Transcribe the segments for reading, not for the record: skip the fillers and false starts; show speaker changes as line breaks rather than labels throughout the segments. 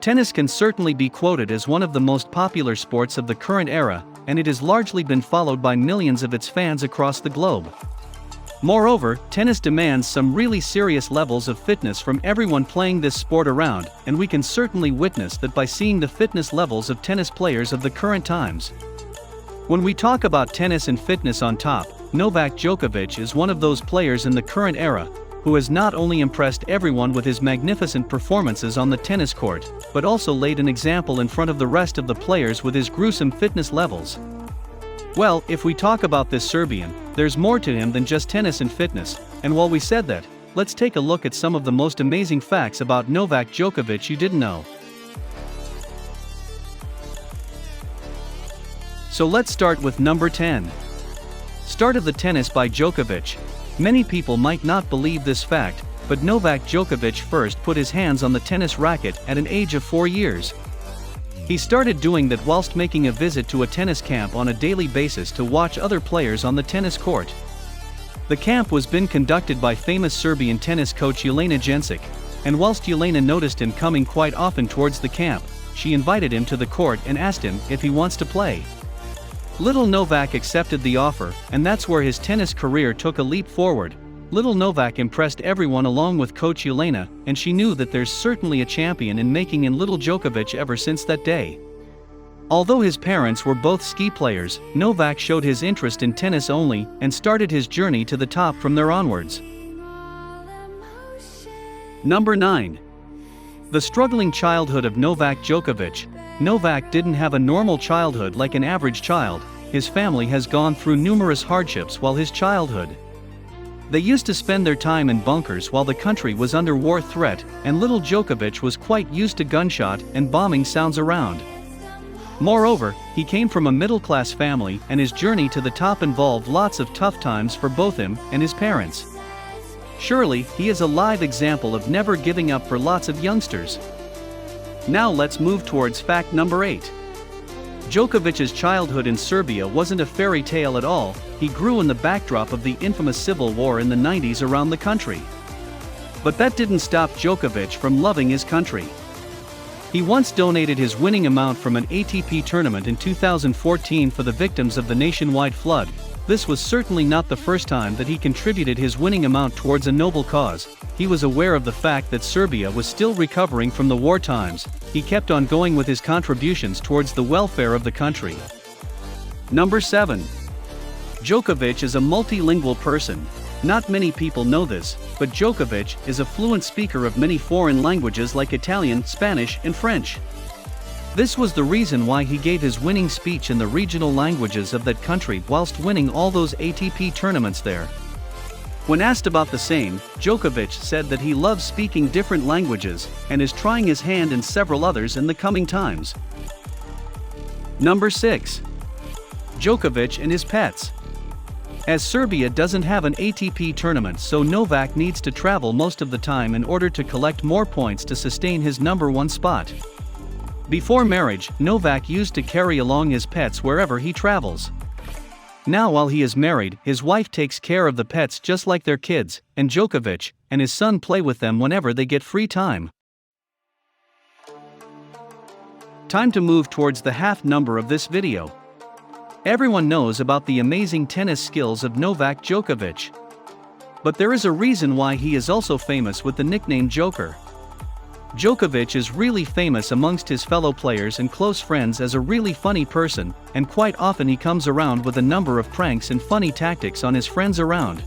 Tennis can certainly be quoted as one of the most popular sports of the current era, and it has largely been followed by millions of its fans across the globe. Moreover, tennis demands some really serious levels of fitness from everyone playing this sport around, and we can certainly witness that by seeing the fitness levels of tennis players of the current times. When we talk about tennis and fitness on top, Novak Djokovic is one of those players in the current era who has not only impressed everyone with his magnificent performances on the tennis court, but also laid an example in front of the rest of the players with his gruesome fitness levels. Well, if we talk about this Serbian, there's more to him than just tennis and fitness, and while we said that, let's take a look at some of the most amazing facts about Novak Djokovic you didn't know. So let's start with number 10. Start of the tennis by Djokovic. Many people might not believe this fact, but Novak Djokovic first put his hands on the tennis racket at an age of 4 years. He started doing that whilst making a visit to a tennis camp on a daily basis to watch other players on the tennis court. The camp was being conducted by famous Serbian tennis coach Jelena Jenčić, and whilst Jelena noticed him coming quite often towards the camp, she invited him to the court and asked him if he wants to play. Little Novak accepted the offer, and that's where his tennis career took a leap forward. Little Novak impressed everyone along with coach Jelena, and she knew that there's certainly a champion in making in little Djokovic ever since that day. Although his parents were both ski players, Novak showed his interest in tennis only, and started his journey to the top from there onwards. Number 9. The struggling childhood of Novak Djokovic. Novak didn't have a normal childhood like an average child. His family has gone through numerous hardships while his childhood. They used to spend their time in bunkers while the country was under war threat, and little Djokovic was quite used to gunshot and bombing sounds around. Moreover, he came from a middle-class family, and his journey to the top involved lots of tough times for both him and his parents. Surely, he is a live example of never giving up for lots of youngsters. Now let's move towards fact number 8. Djokovic's childhood in Serbia wasn't a fairy tale at all. He grew in the backdrop of the infamous civil war in the 90s around the country. But that didn't stop Djokovic from loving his country. He once donated his winning amount from an ATP tournament in 2014 for the victims of the nationwide flood. This was certainly not the first time that he contributed his winning amount towards a noble cause. He was aware of the fact that Serbia was still recovering from the war times. He kept on going with his contributions towards the welfare of the country. Number 7. Djokovic is a multilingual person. Not many people know this, but Djokovic is a fluent speaker of many foreign languages like Italian, Spanish, and French. This was the reason why he gave his winning speech in the regional languages of that country whilst winning all those ATP tournaments there. When asked about the same, Djokovic said that he loves speaking different languages and is trying his hand in several others in the coming times. Number 6. Djokovic and his pets. As Serbia doesn't have an ATP tournament, so Novak needs to travel most of the time in order to collect more points to sustain his number 1 spot. Before marriage, Novak used to carry along his pets wherever he travels. Now while he is married, his wife takes care of the pets just like their kids, and Djokovic and his son play with them whenever they get free time. Time to move towards the half number of this video. Everyone knows about the amazing tennis skills of Novak Djokovic. But there is a reason why he is also famous with the nickname Djocker. Djokovic is really famous amongst his fellow players and close friends as a really funny person, and quite often he comes around with a number of pranks and funny tactics on his friends around.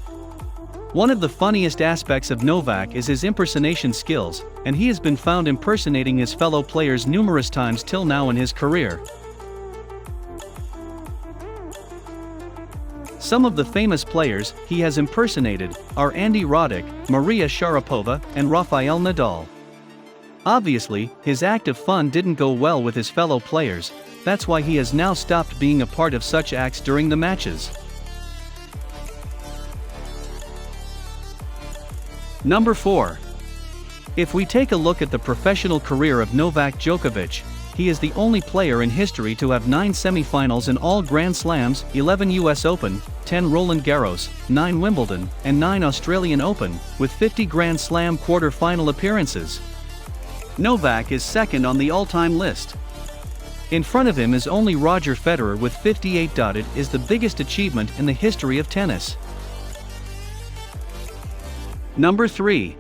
One of the funniest aspects of Novak is his impersonation skills, and he has been found impersonating his fellow players numerous times till now in his career. Some of the famous players he has impersonated are Andy Roddick, Maria Sharapova, and Rafael Nadal. Obviously, his act of fun didn't go well with his fellow players. That's why he has now stopped being a part of such acts during the matches. Number 4. If we take a look at the professional career of Novak Djokovic, he is the only player in history to have 9 semifinals in all Grand Slams, 11 US Open, 10 Roland Garros, 9 Wimbledon, and 9 Australian Open, with 50 Grand Slam quarter-final appearances. Novak is second on the all-time list. In front of him is only Roger Federer with 58. It is the biggest achievement in the history of tennis. Number 3.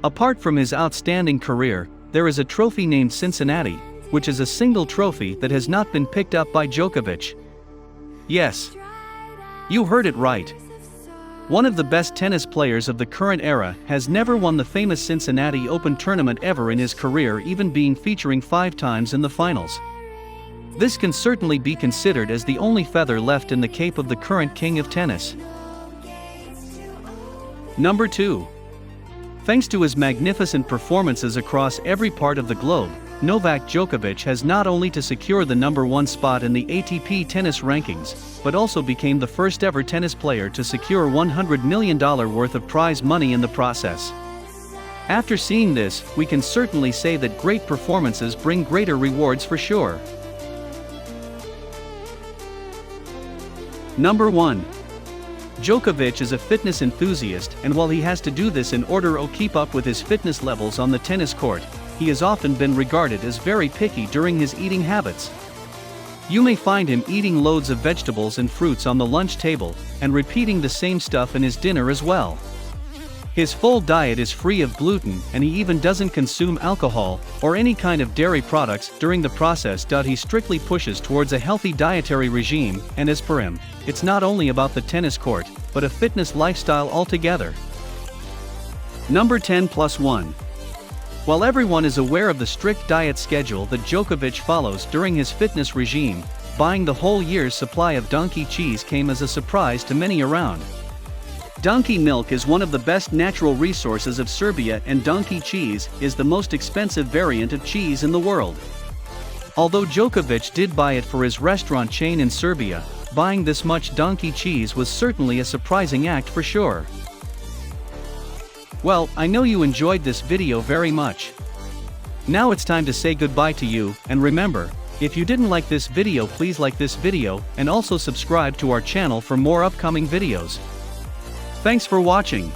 Apart from his outstanding career, there is a trophy named Cincinnati, which is a single trophy that has not been picked up by Djokovic. Yes, you heard it right. One of the best tennis players of the current era has never won the famous Cincinnati Open tournament ever in his career, even being featuring 5 times in the finals. This can certainly be considered as the only feather left in the cape of the current king of tennis. Number 2. Thanks to his magnificent performances across every part of the globe, Novak Djokovic has not only to secure the number 1 spot in the ATP tennis rankings, but also became the first ever tennis player to secure $100 million worth of prize money in the process. After seeing this, we can certainly say that great performances bring greater rewards for sure. Number 1. Djokovic is a fitness enthusiast, and while he has to do this in order to keep up with his fitness levels on the tennis court, he has often been regarded as very picky during his eating habits. You may find him eating loads of vegetables and fruits on the lunch table, and repeating the same stuff in his dinner as well. His full diet is free of gluten, and he even doesn't consume alcohol or any kind of dairy products during the process. He strictly pushes towards a healthy dietary regime, and as per him, it's not only about the tennis court, but a fitness lifestyle altogether. Number 10+1. While everyone is aware of the strict diet schedule that Djokovic follows during his fitness regime, buying the whole year's supply of donkey cheese came as a surprise to many around. Donkey milk is one of the best natural resources of Serbia, and donkey cheese is the most expensive variant of cheese in the world. Although Djokovic did buy it for his restaurant chain in Serbia, buying this much donkey cheese was certainly a surprising act for sure. Well, I know you enjoyed this video very much. Now it's time to say goodbye to you, and remember, if you didn't like this video, please like this video and also subscribe to our channel for more upcoming videos. Thanks for watching.